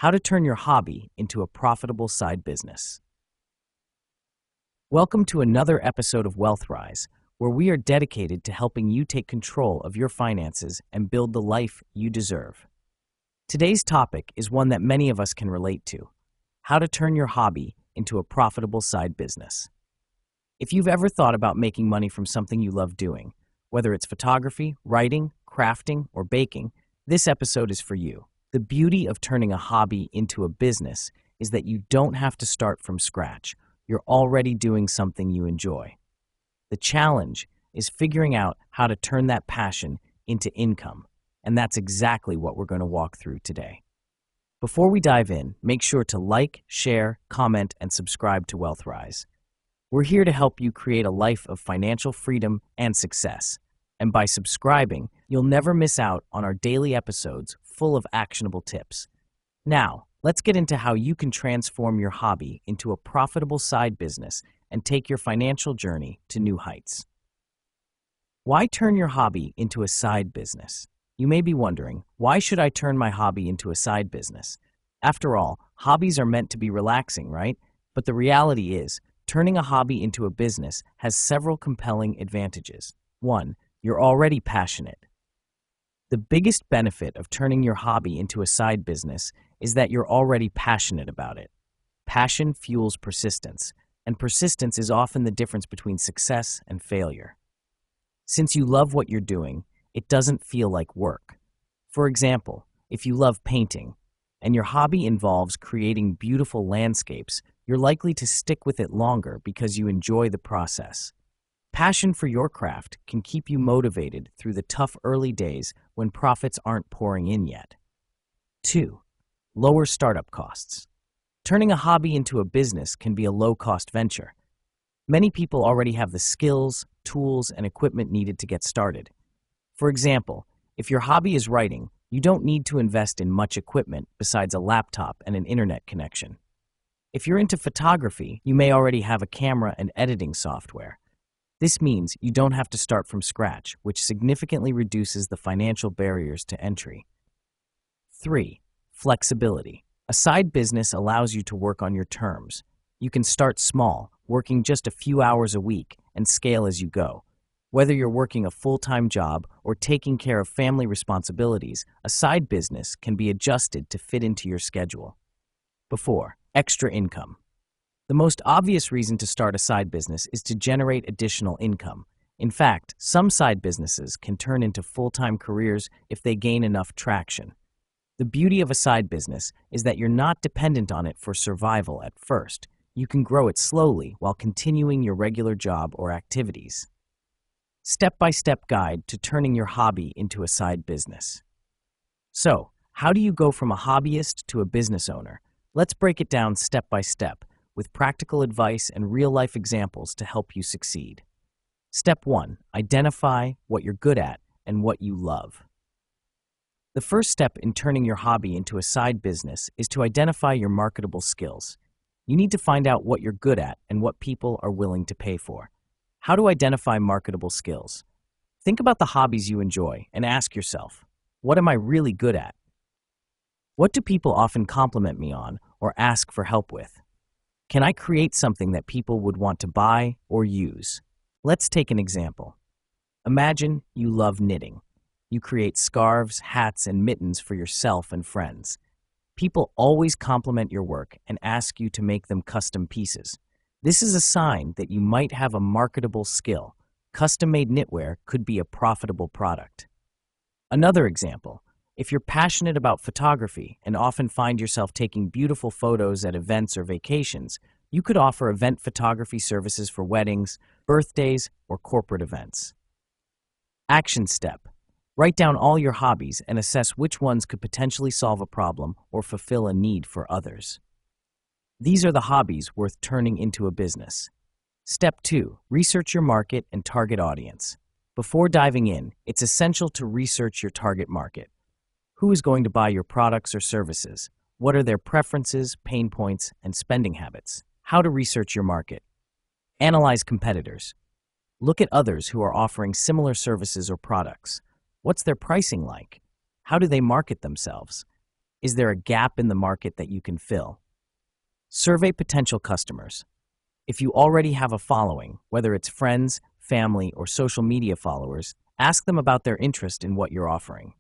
How to turn your hobby into a profitable side business. Welcome to another episode of Wealth Rise, where we are dedicated to helping you take control of your finances and build the life you deserve. Today's topic is one that many of us can relate to: how to turn your hobby into a profitable side business. If you've ever thought about making money from something you love doing, whether it's photography, writing, crafting, or baking, this episode is for you. The beauty of turning a hobby into a business is that you don't have to start from scratch. You're already doing something you enjoy. The challenge is figuring out how to turn that passion into income, and that's exactly what we're going to walk through today. Before we dive in, make sure to like, share, comment, and subscribe to Wealth Rise. We're here to help you create a life of financial freedom and success. And by subscribing, you'll never miss out on our daily episodes full of actionable tips. Now, let's get into how you can transform your hobby into a profitable side business and take your financial journey to new heights. Why turn your hobby into a side business? You may be wondering, why should I turn my hobby into a side business? After all, hobbies are meant to be relaxing, right? But the reality is, turning a hobby into a business has several compelling advantages. 1. You're already passionate. The biggest benefit of turning your hobby into a side business is that you're already passionate about it. Passion fuels persistence, and persistence is often the difference between success and failure. Since you love what you're doing, it doesn't feel like work. For example, if you love painting, and your hobby involves creating beautiful landscapes, you're likely to stick with it longer because you enjoy the process. Passion for your craft can keep you motivated through the tough early days when profits aren't pouring in yet. 2. Lower startup costs. Turning a hobby into a business can be a low-cost venture. Many people already have the skills, tools, and equipment needed to get started. For example, if your hobby is writing, you don't need to invest in much equipment besides a laptop and an internet connection. If you're into photography, you may already have a camera and editing software. This means you don't have to start from scratch, which significantly reduces the financial barriers to entry. 3. Flexibility. A side business allows you to work on your terms. You can start small, working just a few hours a week, and scale as you go. Whether you're working a full-time job or taking care of family responsibilities, a side business can be adjusted to fit into your schedule. 4. Extra income. The most obvious reason to start a side business is to generate additional income. In fact, some side businesses can turn into full-time careers if they gain enough traction. The beauty of a side business is that you're not dependent on it for survival at first. You can grow it slowly while continuing your regular job or activities. Step-by-step guide to turning your hobby into a side business. So, how do you go from a hobbyist to a business owner? Let's break it down step by step, with practical advice and real-life examples to help you succeed. Step 1. Identify what you're good at and what you love. The first step in turning your hobby into a side business is to identify your marketable skills. You need to find out what you're good at and what people are willing to pay for. How to identify marketable skills? Think about the hobbies you enjoy and ask yourself, what am I really good at? What do people often compliment me on or ask for help with? Can I create something that people would want to buy or use? Let's take an example. Imagine you love knitting. You create scarves, hats, and mittens for yourself and friends. People always compliment your work and ask you to make them custom pieces. This is a sign that you might have a marketable skill. Custom-made knitwear could be a profitable product. Another example. If you're passionate about photography and often find yourself taking beautiful photos at events or vacations, you could offer event photography services for weddings, birthdays, or corporate events. Action step. Write down all your hobbies and assess which ones could potentially solve a problem or fulfill a need for others. These are the hobbies worth turning into a business. Step 2. Research your market and target audience. Before diving in, it's essential to research your target market. Who is going to buy your products or services? What are their preferences, pain points, and spending habits? How to research your market. Analyze competitors. Look at others who are offering similar services or products. What's their pricing like? How do they market themselves? Is there a gap in the market that you can fill? Survey potential customers. If you already have a following, whether it's friends, family, or social media followers, ask them about their interest in what you're offering.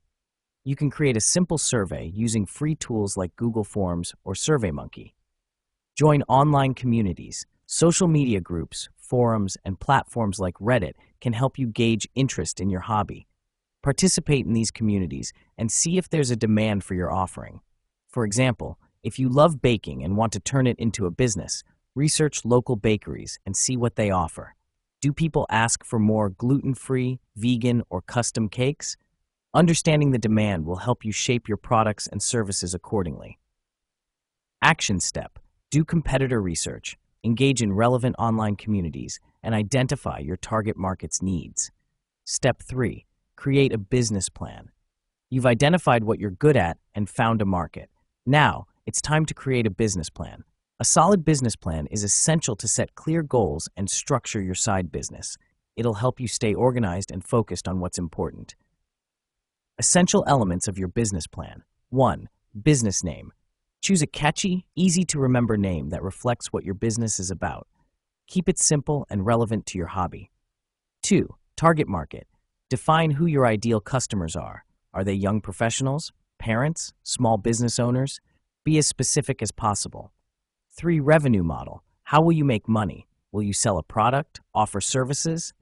You can create a simple survey using free tools like Google Forms or SurveyMonkey. Join online communities. Social media groups, forums, and platforms like Reddit can help you gauge interest in your hobby. Participate in these communities and see if there's a demand for your offering. For example, if you love baking and want to turn it into a business, research local bakeries and see what they offer. Do people ask for more gluten-free, vegan, or custom cakes? Understanding the demand will help you shape your products and services accordingly. Action step: do competitor research, engage in relevant online communities, and identify your target market's needs. Step 3: create a business plan. You've identified what you're good at and found a market. Now, it's time to create a business plan. A solid business plan is essential to set clear goals and structure your side business. It'll help you stay organized and focused on what's important. Essential elements of your business plan. 1. Business name. Choose a catchy, easy-to-remember name that reflects what your business is about. Keep it simple and relevant to your hobby. 2. Target market. Define who your ideal customers are. Are they young professionals, parents, small business owners? Be as specific as possible. 3. Revenue model. How will you make money? Will you sell a product, offer services?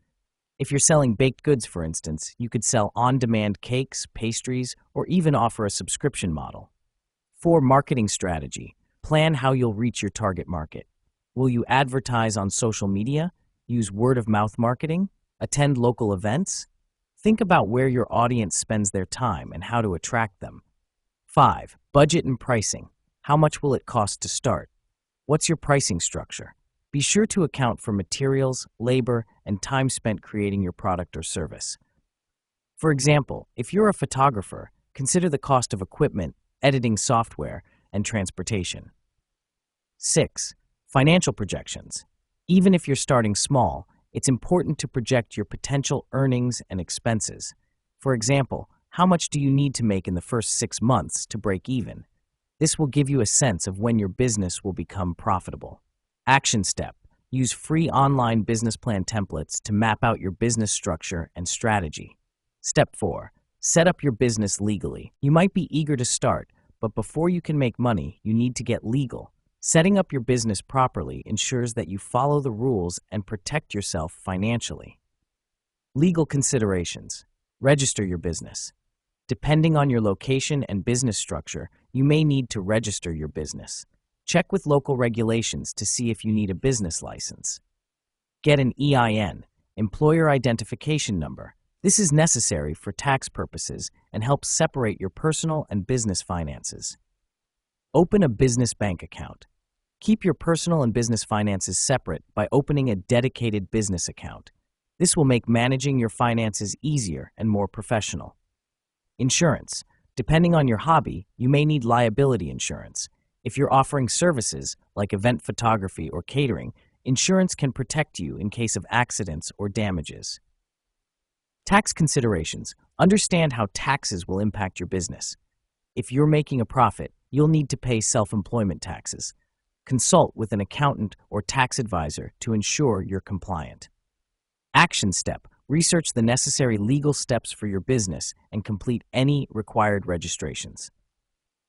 If you're selling baked goods, for instance, you could sell on-demand cakes, pastries, or even offer a subscription model. 4. Marketing strategy. Plan how you'll reach your target market. Will you advertise on social media? Use word-of-mouth marketing? Attend local events? Think about where your audience spends their time and how to attract them. 5. Budget and pricing. How much will it cost to start? What's your pricing structure? Be sure to account for materials, labor, and time spent creating your product or service. For example, if you're a photographer, consider the cost of equipment, editing software, and transportation. 6. Financial projections. Even if you're starting small, it's important to project your potential earnings and expenses. For example, how much do you need to make in the first 6 months to break even? This will give you a sense of when your business will become profitable. Action step: use free online business plan templates to map out your business structure and strategy. Step 4. Set up your business legally. You might be eager to start, but before you can make money, you need to get legal. Setting up your business properly ensures that you follow the rules and protect yourself financially. Legal considerations. Register your business. Depending on your location and business structure, you may need to register your business. Check with local regulations to see if you need a business license. Get an EIN, Employer Identification Number. This is necessary for tax purposes and helps separate your personal and business finances. Open a business bank account. Keep your personal and business finances separate by opening a dedicated business account. This will make managing your finances easier and more professional. Insurance. Depending on your hobby, you may need liability insurance. If you're offering services like event photography or catering, insurance can protect you in case of accidents or damages. Tax considerations. Understand how taxes will impact your business. If you're making a profit, you'll need to pay self-employment taxes. Consult with an accountant or tax advisor to ensure you're compliant. Action step: research the necessary legal steps for your business and complete any required registrations.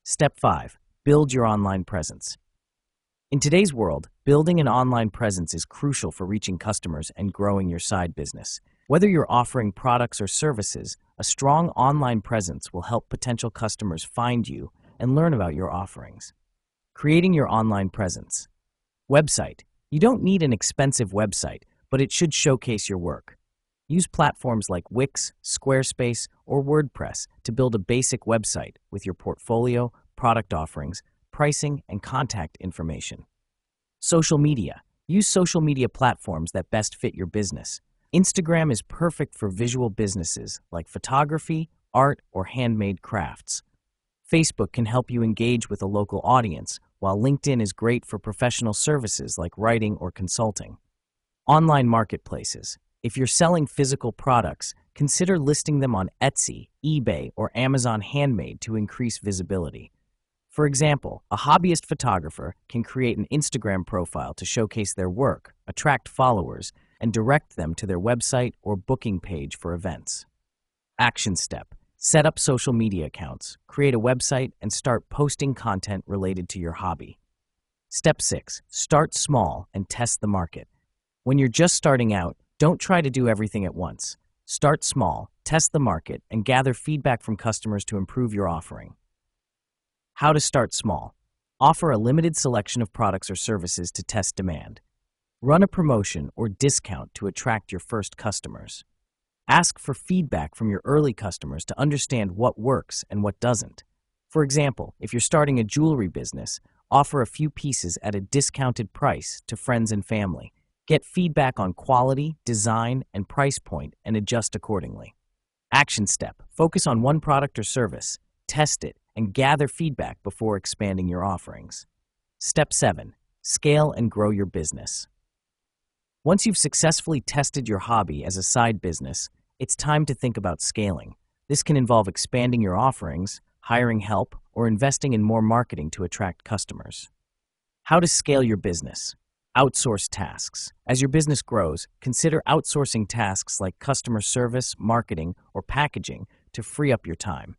Step 5. Build your online presence. In today's world, building an online presence is crucial for reaching customers and growing your side business. Whether you're offering products or services, a strong online presence will help potential customers find you and learn about your offerings. Creating your online presence. Website. You don't need an expensive website, but it should showcase your work. Use platforms like Wix, Squarespace, or WordPress to build a basic website with your portfolio, product offerings, pricing, and contact information. Social media. Use social media platforms that best fit your business. Instagram is perfect for visual businesses like photography, art, or handmade crafts. Facebook can help you engage with a local audience, while LinkedIn is great for professional services like writing or consulting. Online marketplaces. If you're selling physical products, consider listing them on Etsy, eBay, or Amazon Handmade to increase visibility. For example, a hobbyist photographer can create an Instagram profile to showcase their work, attract followers, and direct them to their website or booking page for events. Action step: set up social media accounts, create a website, and start posting content related to your hobby. Step 6: start small and test the market. When you're just starting out, don't try to do everything at once. Start small, test the market, and gather feedback from customers to improve your offering. How to start small: offer a limited selection of products or services to test demand. Run a promotion or discount to attract your first customers. Ask for feedback from your early customers to understand what works and what doesn't. For example, if you're starting a jewelry business, offer a few pieces at a discounted price to friends and family. Get feedback on quality, design, and price point and adjust accordingly. Action step: focus on one product or service, test it, and gather feedback before expanding your offerings. Step 7: scale and grow your business. Once you've successfully tested your hobby as a side business, it's time to think about scaling. This can involve expanding your offerings, hiring help, or investing in more marketing to attract customers. How to scale your business: outsource tasks. As your business grows, consider outsourcing tasks like customer service, marketing, or packaging to free up your time.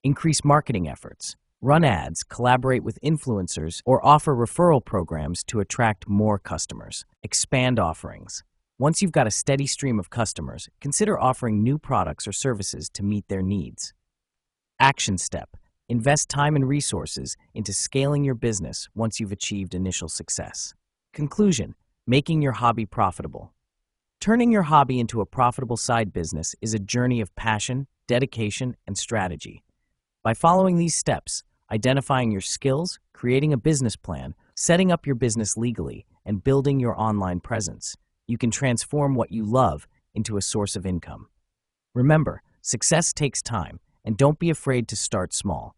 Increase marketing efforts. Run ads, collaborate with influencers, or offer referral programs to attract more customers. Expand offerings. Once you've got a steady stream of customers, consider offering new products or services to meet their needs. Action step: invest time and resources into scaling your business once you've achieved initial success. Conclusion: making your hobby profitable. Turning your hobby into a profitable side business is a journey of passion, dedication, and strategy. By following these steps, identifying your skills, creating a business plan, setting up your business legally, and building your online presence, you can transform what you love into a source of income. Remember, success takes time, and don't be afraid to start small.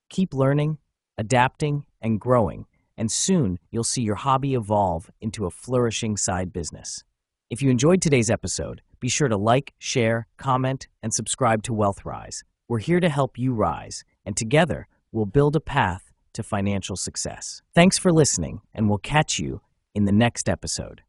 Keep learning, adapting, and growing, and soon you'll see your hobby evolve into a flourishing side business. If you enjoyed today's episode, be sure to like, share, comment, and subscribe to WealthRise. We're here to help you rise, and together, we'll build a path to financial success. Thanks for listening, and we'll catch you in the next episode.